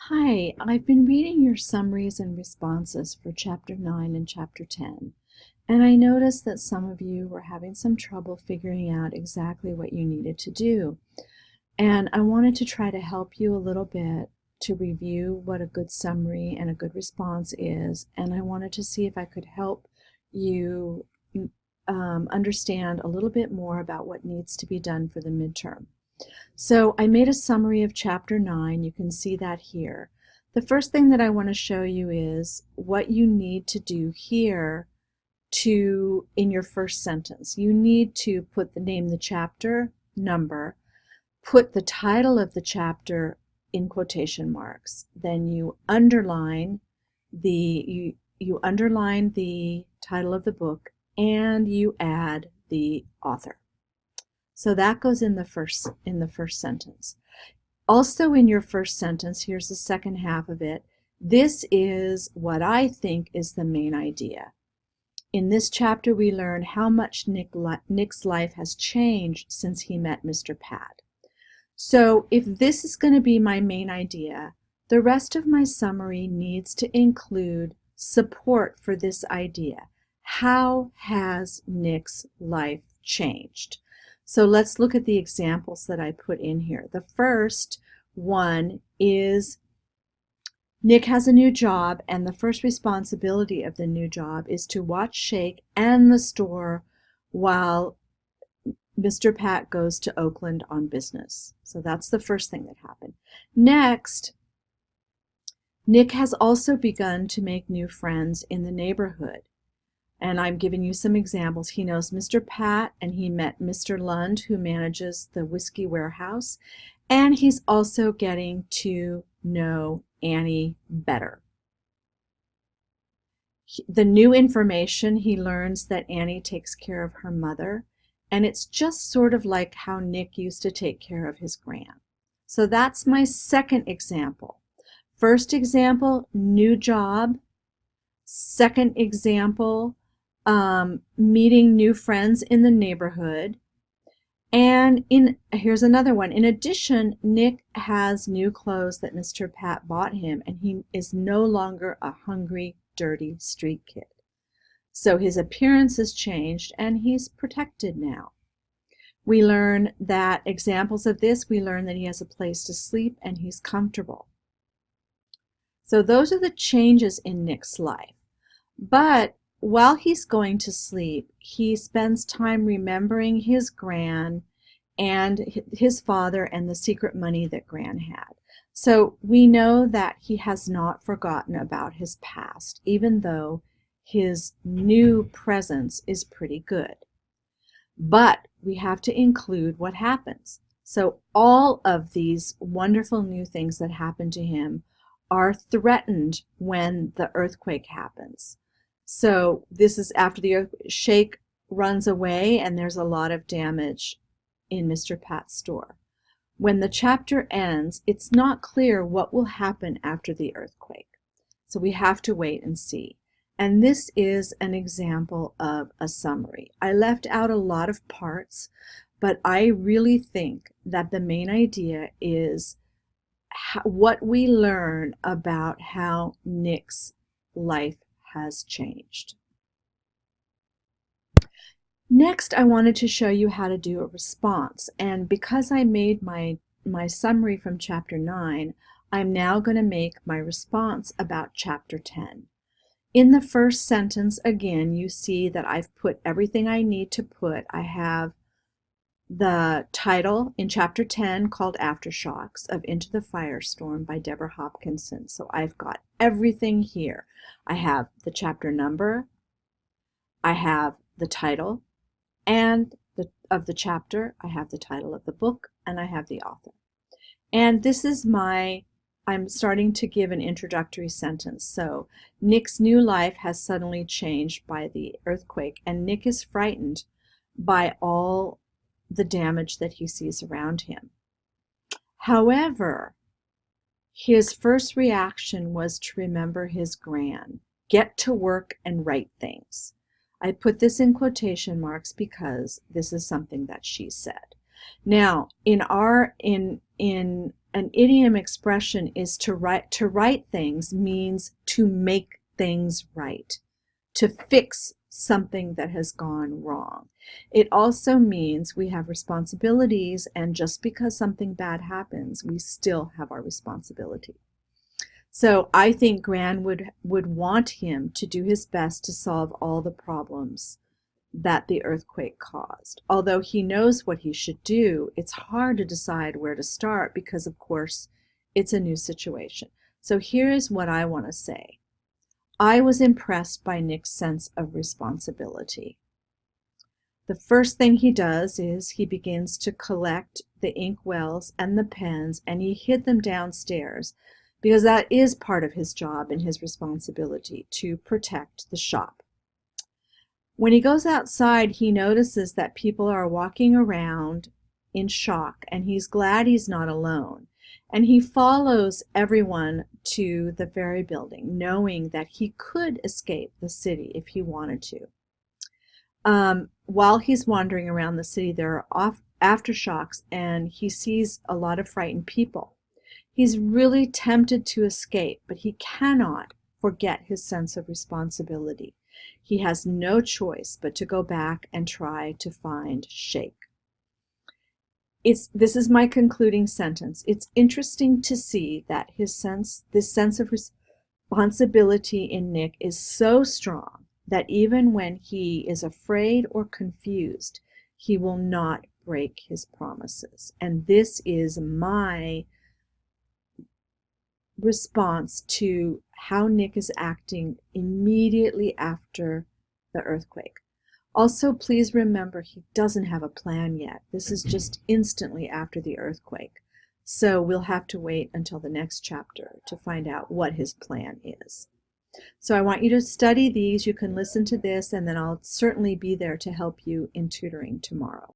Hi, I've been reading your summaries and responses for Chapter 9 and Chapter 10, and I noticed that some of you were having some trouble figuring out exactly what you needed to do. And I wanted to try to help you a little bit to review what a good summary and a good response is, and I wanted to see if I could help you understand a little bit more about what needs to be done for the midterm. So I made a summary of Chapter 9. You can see that here. The first thing that I want to show you is what you need to do here in your first sentence. You need to put the chapter, number, put the title of the chapter in quotation marks. Then you underline you underline the title of the book and you add the author. So that goes in the first sentence. Also in your first sentence, here's the second half of it. This is what I think is the main idea. In this chapter, we learn how much Nick's life has changed since he met Mr. Pat. So if this is going to be my main idea, the rest of my summary needs to include support for this idea. How has Nick's life changed? So let's look at the examples that I put in here. The first one is Nick has a new job, and the first responsibility of the new job is to watch Shake and the store while Mr. Pat goes to Oakland on business. So that's the first thing that happened. Next, Nick has also begun to make new friends in the neighborhood. And I'm giving you some examples. He knows Mr. Pat, and he met Mr. Lund, who manages the whiskey warehouse. And he's also getting to know Annie better. The new information, he learns that Annie takes care of her mother. And it's just sort of like how Nick used to take care of his gran. So that's my second example. First example, new job. Second example, meeting new friends in the neighborhood. And here's another one. In addition, Nick has new clothes that Mr. Pat bought him, and he is no longer a hungry, dirty street kid. So his appearance has changed, and he's protected now. We learn that examples of this, we learn that he has a place to sleep and he's comfortable. So those are the changes in Nick's life. But while he's going to sleep, he spends time remembering his gran and his father and the secret money that gran had. So we know that he has not forgotten about his past, even though his new presence is pretty good. But we have to include what happens. So all of these wonderful new things that happen to him are threatened when the earthquake happens. So this is after the Shake runs away, and there's a lot of damage in Mr. Pat's store. When the chapter ends, it's not clear what will happen after the earthquake. So we have to wait and see. And this is an example of a summary. I left out a lot of parts, but I really think that the main idea is what we learn about how Nick's life has changed. Next, I wanted to show you how to do a response. And because I made my summary from Chapter 9, I'm now going to make my response about Chapter 10. In the first sentence, again, you see that I've put everything I need to put. I have the title in Chapter 10 called Aftershocks of Into the Firestorm by Deborah Hopkinson. So I've got everything here. I have the chapter number, I have the title and of the chapter, I have the title of the book, and I have the author. And this is I'm starting to give an introductory sentence. So Nick's new life has suddenly changed by the earthquake, and Nick is frightened by all the damage that he sees around him. However, his first reaction was to remember his gran, get to work and write things. I put this in quotation marks because this is something that she said. Now, in an idiom expression is to right things means to make things right, to fix something that has gone wrong. It also means we have responsibilities, and just because something bad happens, we still have our responsibility. So I think Gran would want him to do his best to solve all the problems that the earthquake caused. Although he knows what he should do, it's hard to decide where to start because, of course, it's a new situation. So here is what I want to say. I was impressed by Nick's sense of responsibility. The first thing he does is he begins to collect the inkwells and the pens, and he hid them downstairs because that is part of his job and his responsibility, to protect the shop. When he goes outside, he notices that people are walking around in shock, and he's glad he's not alone. And he follows everyone to the ferry building, knowing that he could escape the city if he wanted to. While he's wandering around the city, there are aftershocks, and he sees a lot of frightened people. He's really tempted to escape, but he cannot forget his sense of responsibility. He has no choice but to go back and try to find Shake. This is my concluding sentence. It's interesting to see that this sense of responsibility in Nick is so strong that even when he is afraid or confused, he will not break his promises. And this is my response to how Nick is acting immediately after the earthquake. Also, please remember, he doesn't have a plan yet. This is just instantly after the earthquake. So we'll have to wait until the next chapter to find out what his plan is. So I want you to study these. You can listen to this, and then I'll certainly be there to help you in tutoring tomorrow.